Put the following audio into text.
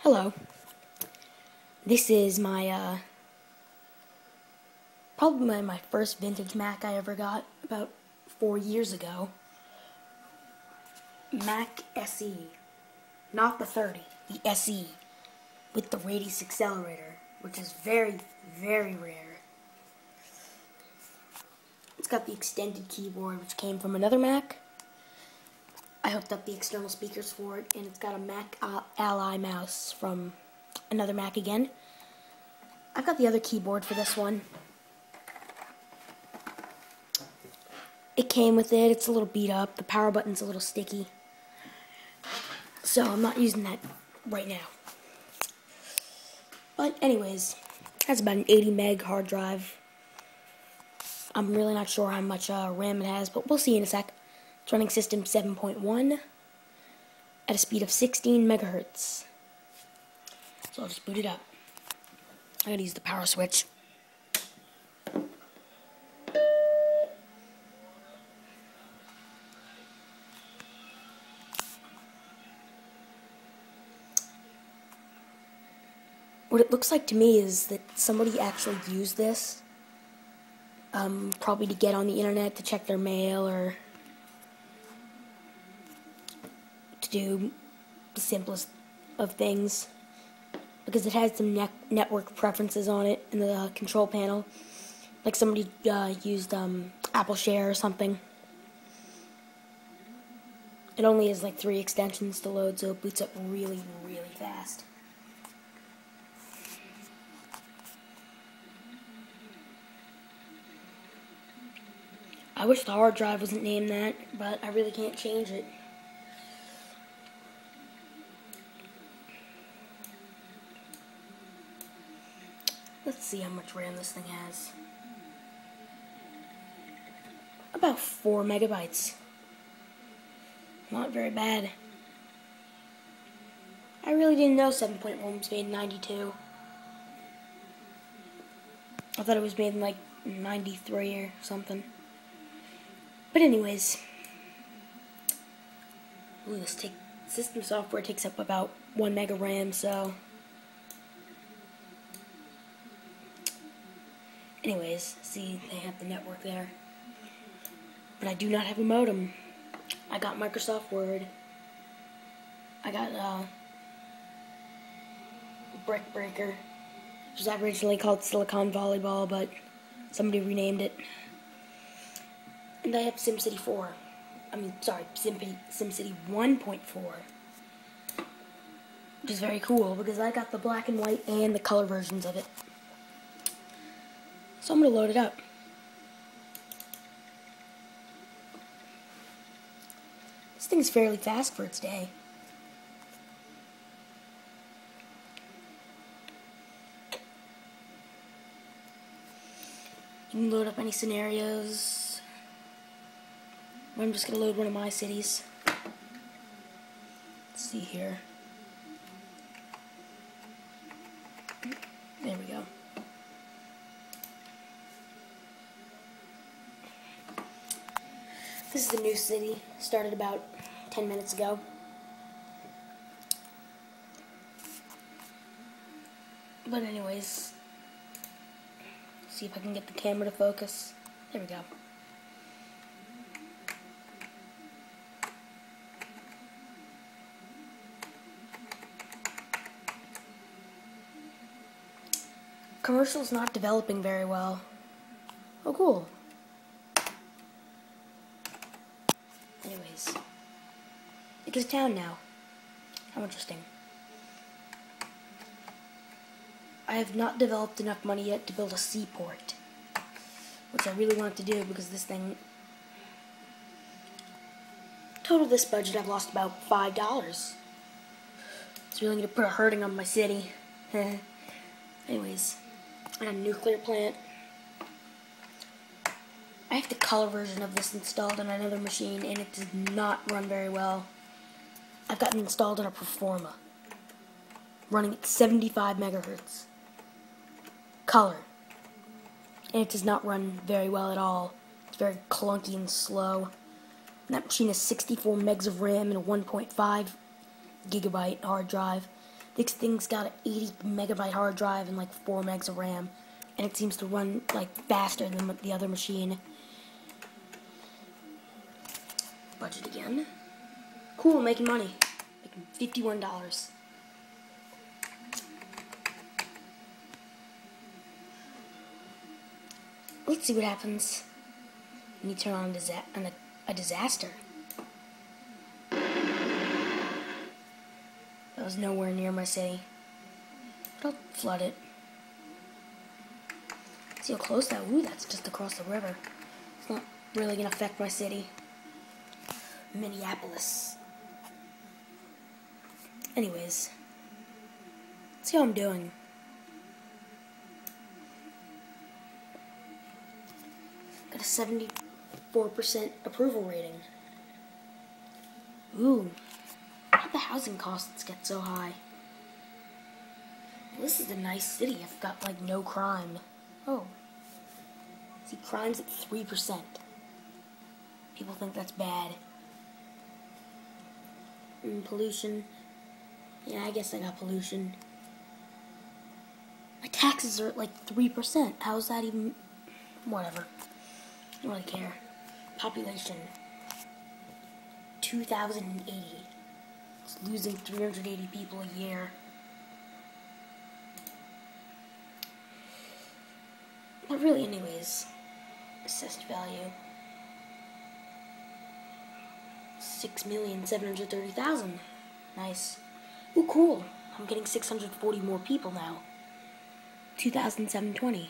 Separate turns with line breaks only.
Hello. This is my, probably my first vintage Mac I ever got, about 4 years ago. Mac SE. Not the 30, the SE. With the Radius accelerator, which is very, very rare. It's got the extended keyboard, which came from another Mac. I hooked up the external speakers for it, and it's got a Mac Ally mouse from another Mac again. I've got the other keyboard for this one. It came with it. It's a little beat up. The power button's a little sticky. So I'm not using that right now. But anyways, it has about an 80 meg hard drive. I'm really not sure how much RAM it has, but we'll see in a sec. It's running system 7.1 at a speed of 16 megahertz. So I'll just boot it up. I gotta use the power switch. What it looks like to me is that somebody actually used this, probably to get on the internet to check their mail or to do the simplest of things, because it has some network preferences on it in the control panel, like somebody used Apple Share or something. It only has like 3 extensions to load, so it boots up really, really fast. I wish the hard drive wasn't named that, but I really can't change it. Let's see how much RAM this thing has. About 4 megabytes. Not very bad. I really didn't know 7.1 was made in 92. I thought it was made in like 93 or something. But anyways, ooh, this system software takes up about 1 mega RAM, so anyways, see, they have the network there. But I do not have a modem. I got Microsoft Word. I got Brick Breaker, which was originally called Silicon Volleyball, but somebody renamed it. And I have SimCity 4. SimCity 1.4. Which is very cool, because I got the black and white and the color versions of it. So I'm going to load it up. This thing's fairly fast for its day. You can load up any scenarios. I'm just going to load one of my cities. Let's see here. There we go. This is the new city. Started about 10 minutes ago. But anyways, see if I can get the camera to focus. There we go. Commercial's not developing very well. Oh, cool. Anyways, it's a town now. How interesting. I have not developed enough money yet to build a seaport, which I really want to do, because this thing, total this budget, I've lost about $5. It's really going to put a hurting on my city. Anyways, I got a nuclear plant. I have the color version of this installed on another machine, and it does not run very well. I've got it installed on a Performa, running at 75 megahertz. Color. And it does not run very well at all. It's very clunky and slow. And that machine has 64 megs of RAM and a 1.5 gigabyte hard drive. This thing's got an 80 megabyte hard drive and like 4 megs of RAM, and it seems to run like faster than the other machine. Budget again. Cool, making money. Making $51. Let's see what happens when you turn on a disaster. That was nowhere near my city. But I'll flood it. See how close that? Ooh, that's just across the river. It's not really gonna affect my city. Minneapolis. Anyways, let's see how I'm doing. Got a 74% approval rating. Ooh, how the housing costs get so high? Well, this is a nice city. I've got like no crime. Oh, see, crime's at 3%. People think that's bad. Pollution. Yeah, I guess I got pollution. My taxes are at like 3%. How is that even? Whatever. I don't really care. Population 2,080. It's losing 380 people a year. Not really, anyways. Assessed value 6,730,000. Nice. Ooh, cool. I'm getting 640 more people now. 2007-20.